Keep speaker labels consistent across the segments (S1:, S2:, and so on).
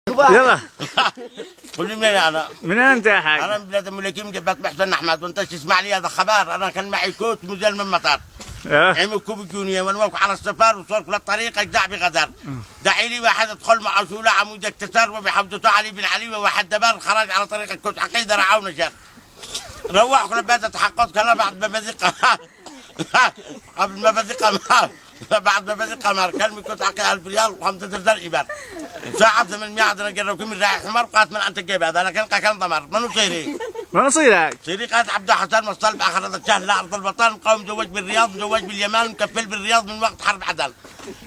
S1: يلا.
S2: قول لي منين انا؟
S1: من انت يا حاج؟
S2: انا من بلاد الملكيم جبت محسن احمد، وانت تسمع لي هذا خبر. انا كان معي كوت مزال من مطار عمل كوب الجونية ونوقف على السفر وصرت للطريق اجدع بغدر. دعي لي واحد ادخل مع شولة عمود اكتسر وبحفظته علي بن علي وواحد دبر خرج على طريق الكوت عقيده رعاونا شر. روحت لبيت تحققت كلام بعد ما بذيق قبل ما بذيق بعد ما بذيق قمر كلمة كنت عقيد 1000 ريال و5 درهم إبر. ساعة 800 عندنا قرروا كم رايح حمر قالت من أنت جايب هذا لكن كان ضمر منو صيري؟
S1: ما نصيرك؟
S2: صيري قالت عبد الحسن مصطلب آخر هذا الشهر لأرض الوطن قوم مزوج بالرياض مزوج باليمن مكفل بالرياض من وقت حرب عدن.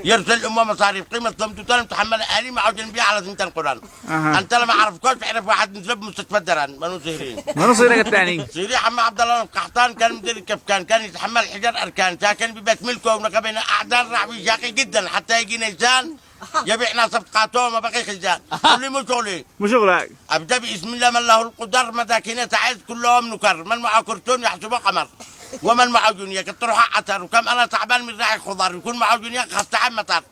S2: يرسل أمه مصاريف قيمة 8 تحمل أهلي مع جنبي على 2 قران. أنت لما أعرفكوش بعرف واحد نزب مستشفى الدرن منو صيري؟
S1: ما نصيرك الثاني؟
S2: صيري حمى عبد الله القحطان كان مدير الكفكان كان يتحمل حجر أركان ساكن ببيت ملكه ونقبنا أعدان راح شاقي جدا حتى يجينا إنسان يبيعنا صفقاته ما بقي خزان. قولي مو شغلي
S1: مو شغلك؟
S2: ابدا باسم الله من له القدر مساكين تعز كلهم نكر من معه كرتون يحسبه قمر ومن معه جنيه تروح عتر وكم انا تعبان من راعي الخضار يكون معه جنيه خاصة عم مطر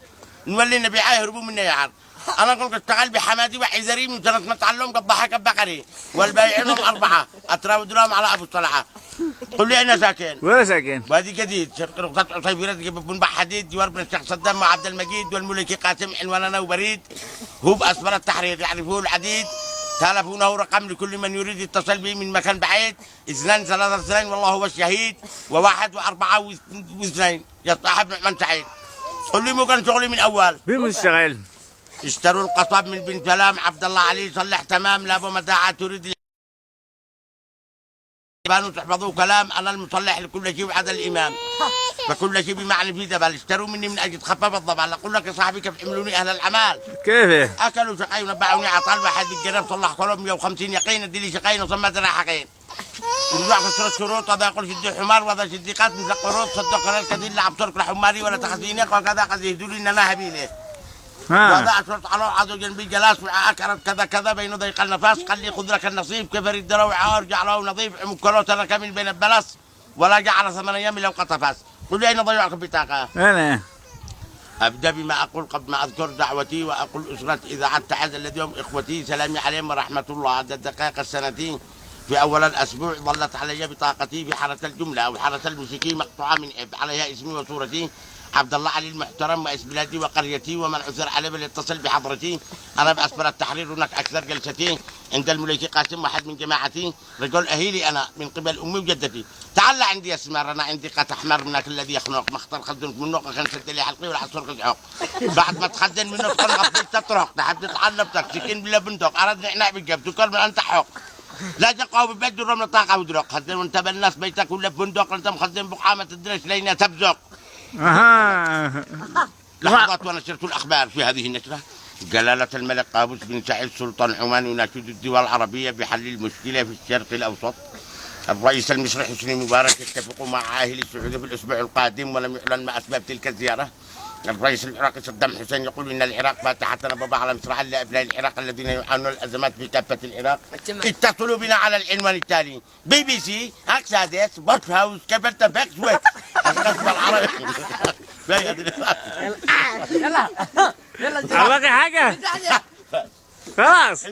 S2: نولي نبيعه يهربوا منا يا عار. انا كنت اشتغل بحمادي وحزري من سنه ما تعلم قد ضحك بقري والبايعينهم 4 اتراود لهم على ابو الطلعه. قل لي اين ساكن؟
S1: وين ساكن؟
S2: وادي جديد شرق رقصة عصيفيرات بن بحديد جوار بن الشيخ صدام مع عبد المجيد والملكي قاسم عنواننا وبريد هو باسفل التحرير يعرفوه العديد. تلفونه رقم لكل من يريد يتصل به من مكان بعيد 2 3 2 والله هو الشهيد و1 و4 و2 يا صاحب نعمان سعيد. قل لي مو كان شغلي من اول.
S1: بين مشتغل؟
S2: اشتروا القصب من بن سلام عبد الله علي صلح تمام لا ابو متاعه تريد بانوا تحفظوا كلام انا المصلح لكل شيء وعدا الامام فكل شيء بمعنى في دبل. اشتروا مني من اجل تخفف الضبع. اقول لك يا صاحبي كيف حملوني اهل العمال
S1: كيف؟
S2: اكلوا شقي ونبعوني عطال واحد الجرب صلح كلهم 150 يقين ادي لي شقين وصمت راحقين. ورجع كسرت شروط هذا يقول شدي حمار وهذا شدي قات من قروط صدق قرار كذي لعب ترك لحماري ولا تخزينك وكذا قد يهدوا لي ان انا هبيله. وهذا اشرت على عضو جنبي جلاس واكرت كذا كذا بينه ضيق النفس قال لي خذ لك النصيب كيف يرد له ارجع له نظيف مكروت انا كامل بين البلس ولا جعل 8 ايام لو قطفس. قل لي اين ضيعك بطاقه؟
S1: انا
S2: ابدا بما اقول قبل ما اذكر دعوتي واقول اسره اذاعه تعز الذي هم اخوتي سلامي عليهم ورحمه الله. عدد الدقائق السنتين في اول الاسبوع ظلت علي بطاقتي في حاره الجمله او حاره المشركين مقطوعه من اب عليها اسمي وصورتي عبد الله علي المحترم واسم بلادي وقريتي ومن عثر عليه فليتصل بحضرتي. انا باسفل التحرير هناك اكثر جلستي عند الملكي قاسم واحد من جماعتي رجل اهيلي انا من قبل امي وجدتي. تعال عندي اسمر انا عندي قط احمر منك الذي يخنق مختار خدنك منه كان سد لي حلقي ولا حصرك الحق بعد ما تخدن منه تكون غطيت تطرق تحب تتعلم سكين بلا بندق اراد نعناع بالجب تكون من انت حق لا تقعوا ببيت الرمل طاقه ودرق خدن وانت بالناس بيتك ولا بندق انت مخدن بقعه ما تدريش لين تبزق.
S1: اها
S2: لحظات ونشرت الأخبار في هذه النشرة. جلالة الملك قابوس بن سعيد سلطان عمان يناشد الدول العربية بحل المشكلة في الشرق الأوسط. الرئيس المصري حسني مبارك يتفق مع عاهل السعودية في الأسبوع القادم ولم يعلن ما أسباب تلك الزيارة. الرئيس العراقي صدام حسين يقول إن العراق فاتحة نبض على مصراعا لأبناء العراق الذين يعانون الأزمات في كافة العراق. اتصلوا بنا على العنوان التالي BBC أكسادس بوت هاوس كيف التفاك سويت
S1: يلا يلا حاجة خلاص